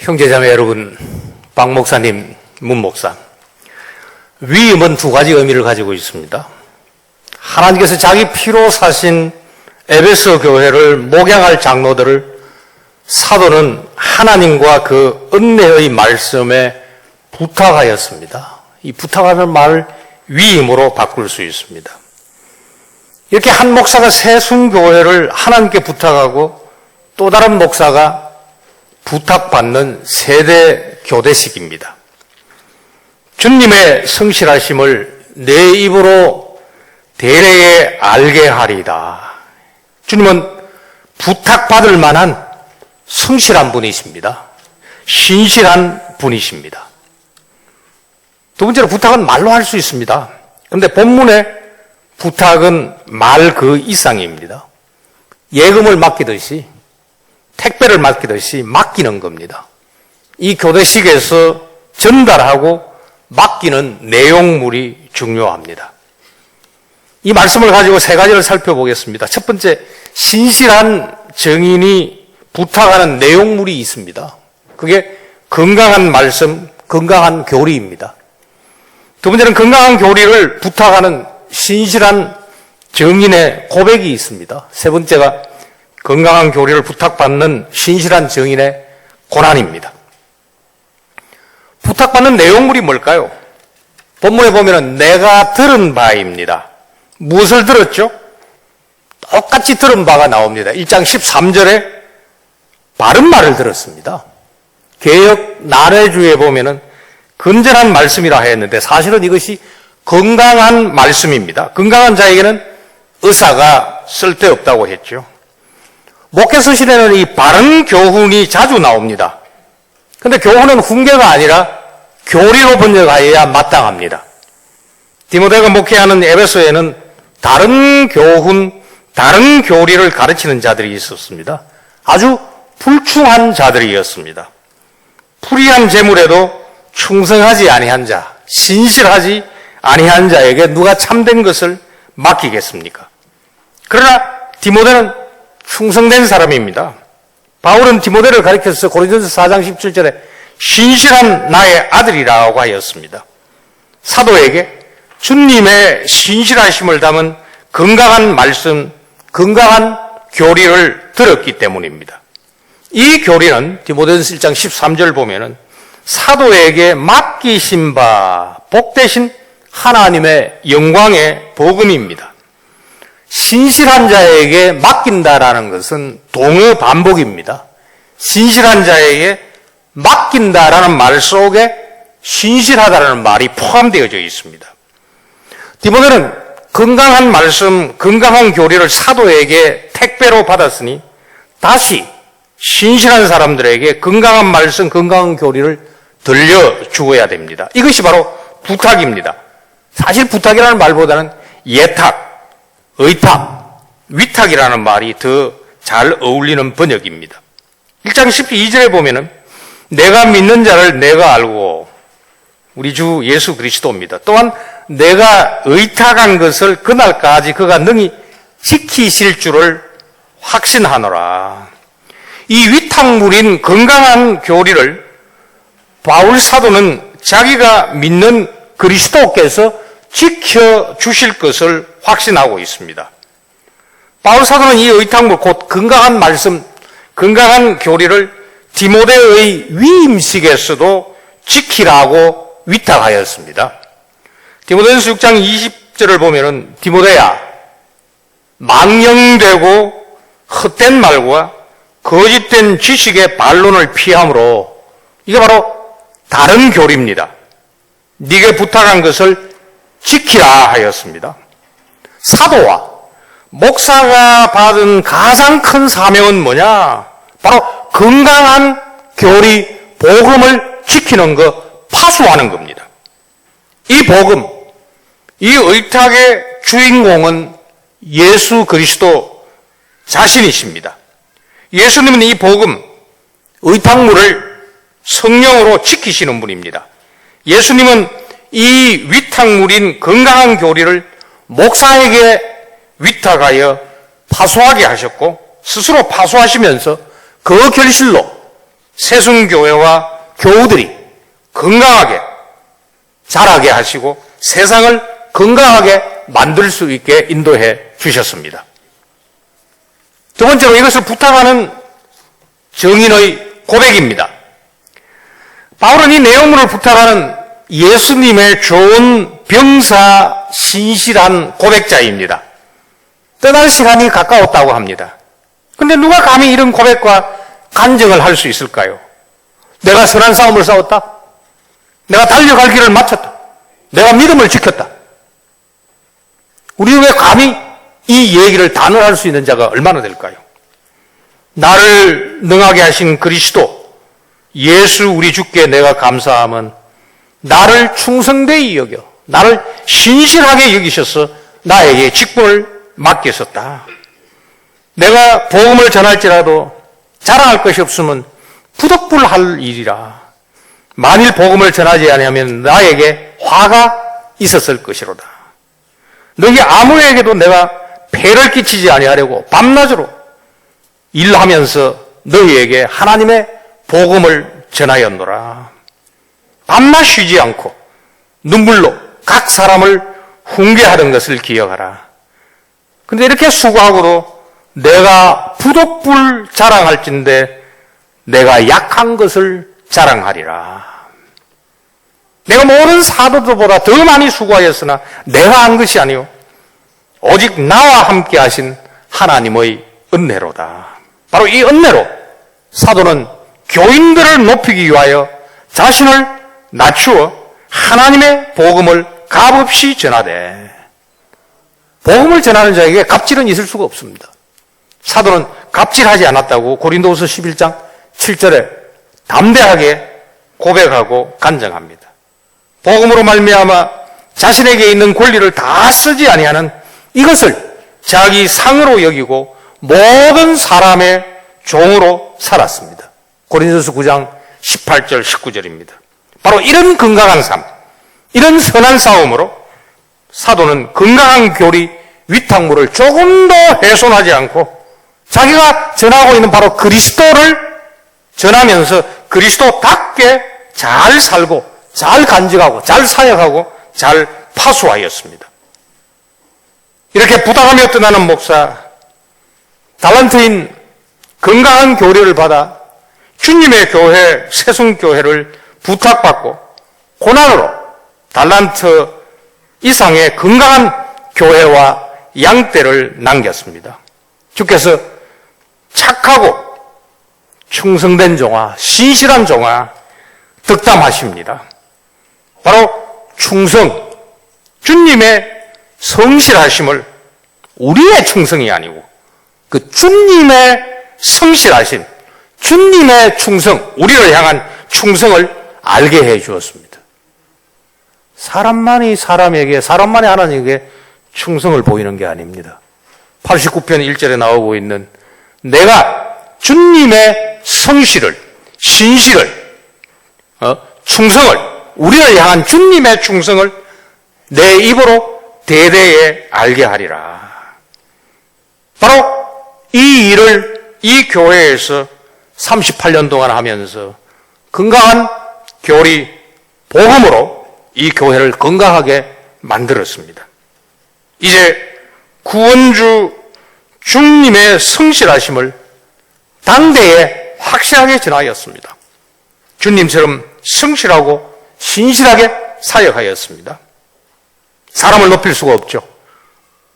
형제자매 여러분, 박 목사님, 문 목사, 위임은 두 가지 의미를 가지고 있습니다. 하나님께서 자기 피로 사신 에베소 교회를 목양할 장로들을 사도는 하나님과 그 은혜의 말씀에 부탁하였습니다. 이 부탁하는 말을 위임으로 바꿀 수 있습니다. 이렇게 한 목사가 세순교회를 하나님께 부탁하고 또 다른 목사가 부탁받는 세대 교대식입니다. 주님의 성실하심을 내 입으로 대래에 알게 하리다. 주님은 부탁받을 만한 성실한 분이십니다. 신실한 분이십니다. 두 번째로 부탁은 말로 할 수 있습니다. 그런데 본문의 부탁은 말 그 이상입니다. 예금을 맡기듯이, 택배를 맡기듯이 맡기는 겁니다. 이 교대식에서 전달하고 맡기는 내용물이 중요합니다. 이 말씀을 가지고 세 가지를 살펴보겠습니다. 첫 번째, 신실한 증인이 부탁하는 내용물이 있습니다. 그게 건강한 말씀, 건강한 교리입니다. 두 번째는 건강한 교리를 부탁하는 신실한 증인의 고백이 있습니다. 세 번째가 건강한 교리를 부탁받는 신실한 증인의 고난입니다. 부탁받는 내용물이 뭘까요? 본문에 보면은 내가 들은 바입니다. 무엇을 들었죠? 똑같이 들은 바가 나옵니다. 1장 13절에 바른 말을 들었습니다. 개역 나래주에 보면은 건전한 말씀이라 했는데 사실은 이것이 건강한 말씀입니다. 건강한 자에게는 의사가 쓸데없다고 했죠. 목회 서신에는 이 바른 교훈이 자주 나옵니다. 그런데 교훈은 훈계가 아니라 교리로 번역하여야 마땅합니다. 디모데가 목회하는 에베소에는 다른 교훈, 다른 교리를 가르치는 자들이 있었습니다. 아주 불충한 자들이었습니다. 불의한 재물에도 충성하지 아니한 자, 신실하지 아니한 자에게 누가 참된 것을 맡기겠습니까? 그러나 디모데는 충성된 사람입니다. 바울은 디모데를 가리켜서 고린도서 4장 17절에 신실한 나의 아들이라고 하였습니다. 사도에게 주님의 신실하심을 담은 건강한 말씀, 건강한 교리를 들었기 때문입니다. 이 교리는 디모데전서 1장 13절 보면은 사도에게 맡기신 바 복되신 하나님의 영광의 복음입니다. 신실한 자에게 맡긴다라는 것은 동어 반복입니다. 신실한 자에게 맡긴다라는 말 속에 신실하다라는 말이 포함되어져 있습니다. 디모데는 건강한 말씀, 건강한 교리를 사도에게 택배로 받았으니 다시 신실한 사람들에게 건강한 말씀, 건강한 교리를 들려주어야 됩니다. 이것이 바로 부탁입니다. 사실 부탁이라는 말보다는 예탁, 의탁, 위탁이라는 말이 더 잘 어울리는 번역입니다. 1장 12절에 보면은 내가 믿는 자를 내가 알고 우리 주 예수 그리스도입니다. 또한 내가 의탁한 것을 그날까지 그가 능히 지키실 줄을 확신하노라. 이 위탁물인 건강한 교리를 바울 사도는 자기가 믿는 그리스도께서 지켜주실 것을 확신하고 있습니다. 바울 사도는 이 의탁물, 곧 건강한 말씀, 건강한 교리를 디모데의 위임식에서도 지키라고 위탁하였습니다. 디모데전서 6장 20절을 보면은 디모데야, 망령되고 헛된 말과 거짓된 지식의 반론을 피함으로, 이게 바로 다른 교리입니다. 네게 부탁한 것을 지키라 하였습니다. 사도와 목사가 받은 가장 큰 사명은 뭐냐? 바로 건강한 교리, 복음을 지키는 것, 파수하는 겁니다. 이 복음, 이 의탁의 주인공은 예수 그리스도 자신이십니다. 예수님은 이 복음, 의탁물을 성령으로 지키시는 분입니다. 예수님은 이 위탁물인 건강한 교리를 목사에게 위탁하여 파수하게 하셨고 스스로 파수하시면서 그 결실로 새순교회와 교우들이 건강하게 자라게 하시고 세상을 건강하게 만들 수 있게 인도해 주셨습니다. 두 번째로 이것을 부탁하는 정인의 고백입니다. 바울은 이 내용물을 부탁하는 예수님의 좋은 병사 신실한 고백자입니다. 떠날 시간이 가까웠다고 합니다. 근데 누가 감히 이런 고백과 간증을 할 수 있을까요? 내가 선한 싸움을 싸웠다. 내가 달려갈 길을 마쳤다. 내가 믿음을 지켰다. 우리는 왜 감히 이 얘기를 단언할 수 있는 자가 얼마나 될까요? 나를 능하게 하신 그리스도 예수 우리 주께 내가 감사함은 나를 충성되이 여겨 나를 신실하게 여기셔서 나에게 직분을 맡겼었다. 내가 복음을 전할지라도 자랑할 것이 없으면 부득불할 일이라. 만일 복음을 전하지 아니하면 나에게 화가 있었을 것이로다. 너희 아무에게도 내가 폐를 끼치지 아니하려고 밤낮으로 일하면서 너희에게 하나님의 복음을 전하였노라. 밤낮 쉬지 않고 눈물로 각 사람을 훈계하던 것을 기억하라. 그런데 이렇게 수고하고도 내가 부득불 자랑할진대 내가 약한 것을 자랑하리라. 내가 모든 사도들보다 더 많이 수고하였으나 내가 한 것이 아니요 오직 나와 함께 하신 하나님의 은혜로다. 바로 이 은혜로 사도는 교인들을 높이기 위하여 자신을 낮추어 하나님의 복음을 값없이 전하되, 복음을 전하는 자에게 갑질은 있을 수가 없습니다. 사도는 갑질하지 않았다고 고린도후서 11장 7절에 담대하게 고백하고 간증합니다. 복음으로 말미암아 자신에게 있는 권리를 다 쓰지 아니하는 이것을 자기 상으로 여기고 모든 사람의 종으로 살았습니다. 고린도서 9장 18절 19절입니다. 바로 이런 건강한 삶, 이런 선한 싸움으로 사도는 건강한 교리 위탁물을 조금도 훼손하지 않고 자기가 전하고 있는 바로 그리스도를 전하면서 그리스도답게 잘 살고 잘 간직하고 잘 사역하고 잘 파수하였습니다. 이렇게 부탁하며 떠나는 목사, 달란트인 건강한 교리를 받아 주님의 교회, 새순교회를 부탁받고 고난으로 달란트 이상의 건강한 교회와 양떼를 남겼습니다. 주께서 착하고 충성된 종아, 신실한 종아 득담하십니다. 바로 충성, 주님의 성실하심을 우리의 충성이 아니고 그 주님의 성실하심, 주님의 충성, 우리를 향한 충성을 알게 해 주었습니다. 사람만이 하나님에게 충성을 보이는 게 아닙니다. 89편 1절에 나오고 있는 내가 주님의 성실을, 신실을, 충성을, 우리를 향한 주님의 충성을 내 입으로 대대에 알게 하리라. 바로 이 일을 이 교회에서 38년 동안 하면서 건강한 교리, 복음으로 이 교회를 건강하게 만들었습니다. 이제 구원주 주님의 성실하심을 당대에 확실하게 전하였습니다. 주님처럼 성실하고 신실하게 사역하였습니다. 사람을 높일 수가 없죠.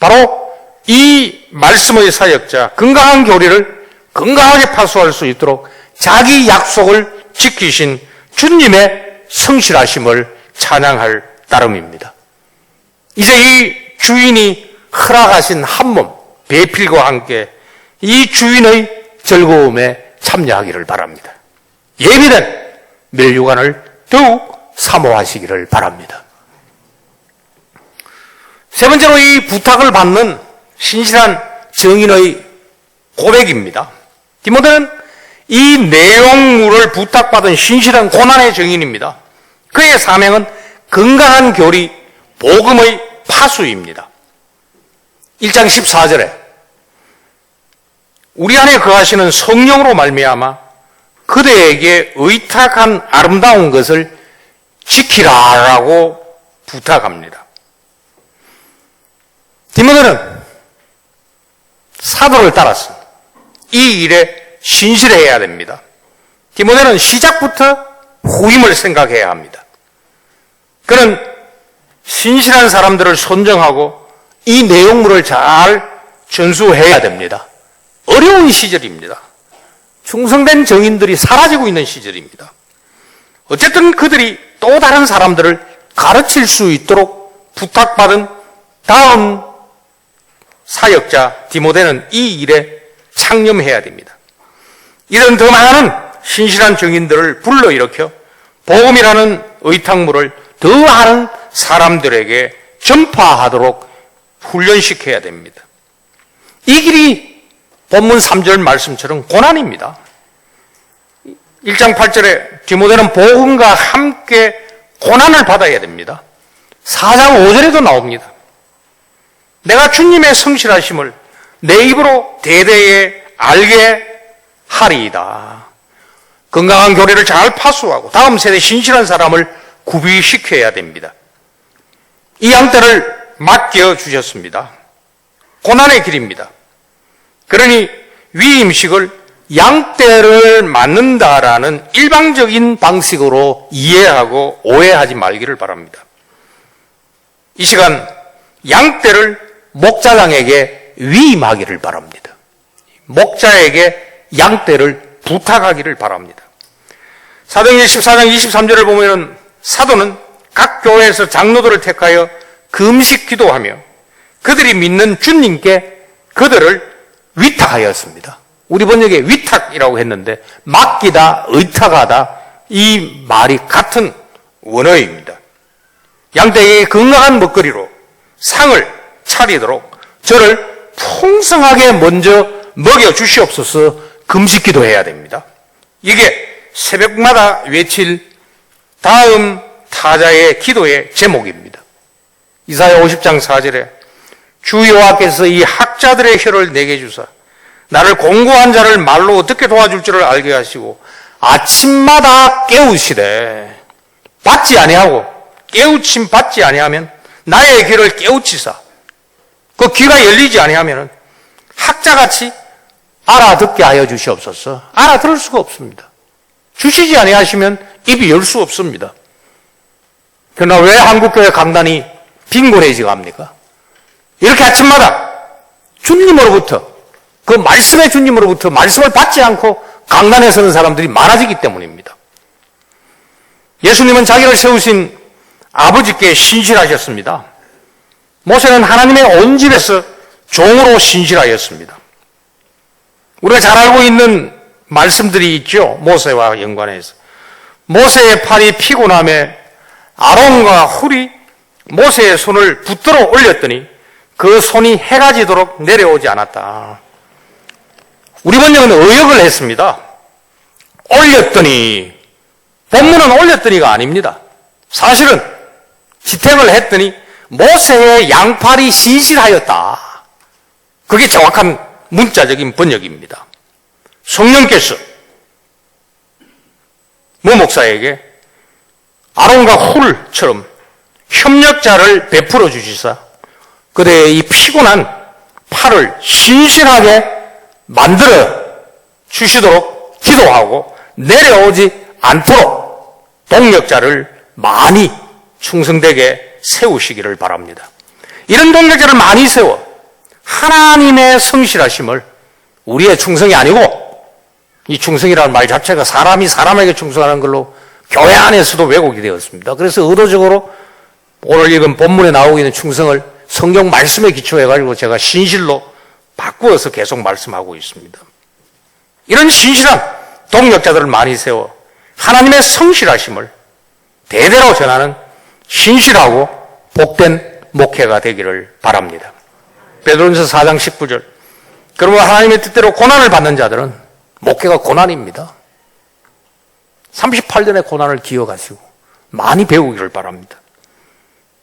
바로 이 말씀의 사역자, 건강한 교리를 건강하게 파수할 수 있도록 자기 약속을 지키신 주님의 성실하심을 찬양할 따름입니다. 이제 이 주인이 허락하신 한몸, 배필과 함께 이 주인의 즐거움에 참여하기를 바랍니다. 예비된 멸류관을 더욱 사모하시기를 바랍니다. 세 번째로 이 부탁을 받는 신실한 정인의 고백입니다. 디모데는 이 내용물을 부탁받은 신실한 고난의 정인입니다. 그의 사명은 건강한 교리, 복음의 파수입니다. 1장 14절에 우리 안에 거하시는 성령으로 말미암아 그대에게 의탁한 아름다운 것을 지키라라고 부탁합니다. 디모데는 사도를 따라서 이 일에 신실해야 됩니다. 디모데는 시작부터 후임을 생각해야 합니다. 그는 신실한 사람들을 선정하고 이 내용물을 잘 전수해야 됩니다. 어려운 시절입니다. 충성된 정인들이 사라지고 있는 시절입니다. 어쨌든 그들이 또 다른 사람들을 가르칠 수 있도록 부탁받은 다음 사역자 디모데는 이 일에 창념해야 됩니다. 이런 더 많은 신실한 정인들을 불러일으켜 복음이라는 의탁물을 더 많은 사람들에게 전파하도록 훈련시켜야 됩니다. 이 길이 본문 3절 말씀처럼 고난입니다. 1장 8절에 디모데는 복음과 함께 고난을 받아야 됩니다. 4장 5절에도 나옵니다. 내가 주님의 성실하심을 내 입으로 대대에 알게 하리이다. 건강한 교리를 잘 파수하고 다음 세대 신실한 사람을 구비시켜야 됩니다. 이 양떼를 맡겨주셨습니다. 고난의 길입니다. 그러니 위임식을 양떼를 맡는다라는 일방적인 방식으로 이해하고 오해하지 말기를 바랍니다. 이 시간 양떼를 목자장에게 위임하기를 바랍니다. 목자에게 양떼를 부탁하기를 바랍니다. 사도행전 14장 23절을 보면 사도는 각 교회에서 장로들을 택하여 금식 기도하며 그들이 믿는 주님께 그들을 위탁하였습니다. 우리 번역에 위탁이라고 했는데 맡기다, 의탁하다 이 말이 같은 원어입니다. 양떼에게 건강한 먹거리로 상을 차리도록 저를 풍성하게 먼저 먹여주시옵소서 금식 기도해야 됩니다. 이게 새벽마다 외칠 다음 타자의 기도의 제목입니다. 이사야 50장 4절에 주 여호와께서 이 학자들의 혀를 내게 주사 나를 공고한 자를 말로 어떻게 도와줄 줄을 알게 하시고 아침마다 깨우시되 받지 아니하고 깨우침 받지 아니하면 나의 귀를 깨우치사 그 귀가 열리지 아니하면 학자같이 알아듣게 하여 주시옵소서. 알아들을 수가 없습니다. 주시지 아니하시면 입이 열 수 없습니다. 그러나 왜 한국교회 강단이 빈곤해지고 합니까? 이렇게 아침마다 주님으로부터 그 말씀의 주님으로부터 말씀을 받지 않고 강단에 서는 사람들이 많아지기 때문입니다. 예수님은 자기를 세우신 아버지께 신실하셨습니다. 모세는 하나님의 온 집에서 종으로 신실하였습니다. 우리가 잘 알고 있는 말씀들이 있죠. 모세와 연관해서. 모세의 팔이 피곤함에 아론과 훌이 모세의 손을 붙들어 올렸더니 그 손이 해가 지도록 내려오지 않았다. 우리 번역은 의역을 했습니다. 올렸더니, 본문은 올렸더니가 아닙니다. 사실은 지탱을 했더니 모세의 양팔이 신실하였다. 그게 정확한 문자적인 번역입니다. 성령께서 모 목사에게 아론과 훌처럼 협력자를 베풀어 주시사 그대의 이 피곤한 팔을 신실하게 만들어 주시도록 기도하고 내려오지 않도록 동력자를 많이 충성되게 세우시기를 바랍니다. 이런 동력자를 많이 세워 하나님의 성실하심을 우리의 충성이 아니고 이 충성이라는 말 자체가 사람이 사람에게 충성하는 걸로 교회 안에서도 왜곡이 되었습니다. 그래서 의도적으로 오늘 읽은 본문에 나오고 있는 충성을 성경 말씀에 기초해가지고 제가 신실로 바꾸어서 계속 말씀하고 있습니다. 이런 신실한 동력자들을 많이 세워 하나님의 성실하심을 대대로 전하는 신실하고 복된 목회가 되기를 바랍니다. 베드로전서 4장 19절 그러므로 하나님의 뜻대로 고난을 받는 자들은 목회가 고난입니다. 38년의 고난을 기억하시고 많이 배우기를 바랍니다.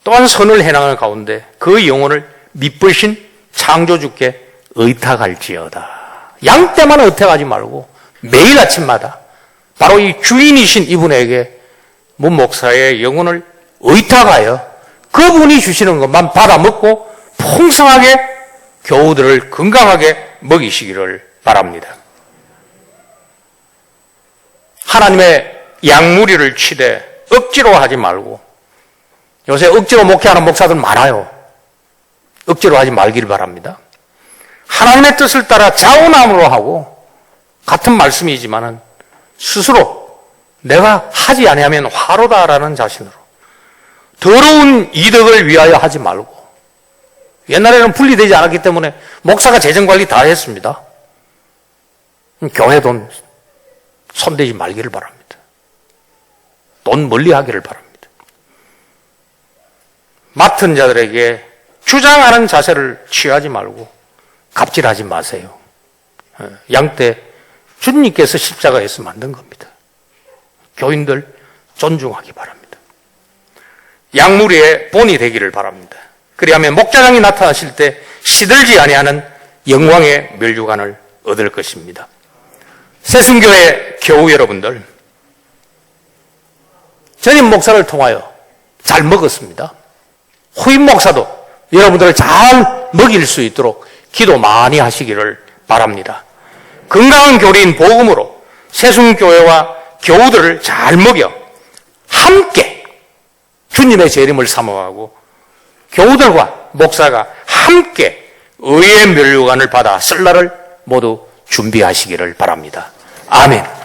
또한 선을 행하는 가운데 그 영혼을 미쁘신 창조주께 의탁할지어다. 양떼만 의탁하지 말고 매일 아침마다 바로 이 주인이신 이분에게 문 목사의 영혼을 의탁하여 그분이 주시는 것만 받아먹고 풍성하게 교우들을 건강하게 먹이시기를 바랍니다. 하나님의 양무리를 치되 억지로 하지 말고, 요새 억지로 목회하는 목사들 많아요. 억지로 하지 말길 바랍니다. 하나님의 뜻을 따라 자원함으로 하고, 같은 말씀이지만은 스스로 내가 하지 아니하면 화로다라는 자신으로 더러운 이득을 위하여 하지 말고, 옛날에는 분리되지 않았기 때문에 목사가 재정관리 다 했습니다. 교회 돈 손대지 말기를 바랍니다. 돈 멀리하기를 바랍니다. 맡은 자들에게 주장하는 자세를 취하지 말고 갑질하지 마세요. 양 때 주님께서 십자가에서 만든 겁니다. 교인들 존중하기 바랍니다. 양무리의 본이 되기를 바랍니다. 그리하면 목자장이 나타나실 때 시들지 아니하는 영광의 면류관을 얻을 것입니다. 새순교회 교우 여러분들, 전임 목사를 통하여 잘 먹었습니다. 후임 목사도 여러분들을 잘 먹일 수 있도록 기도 많이 하시기를 바랍니다. 건강한 교리인 복음으로 새순교회와 교우들을 잘 먹여 함께 주님의 재림을 사모하고 교우들과 목사가 함께 의의 면류관을 받아 쓸 날을 모두 준비하시기를 바랍니다. 아멘.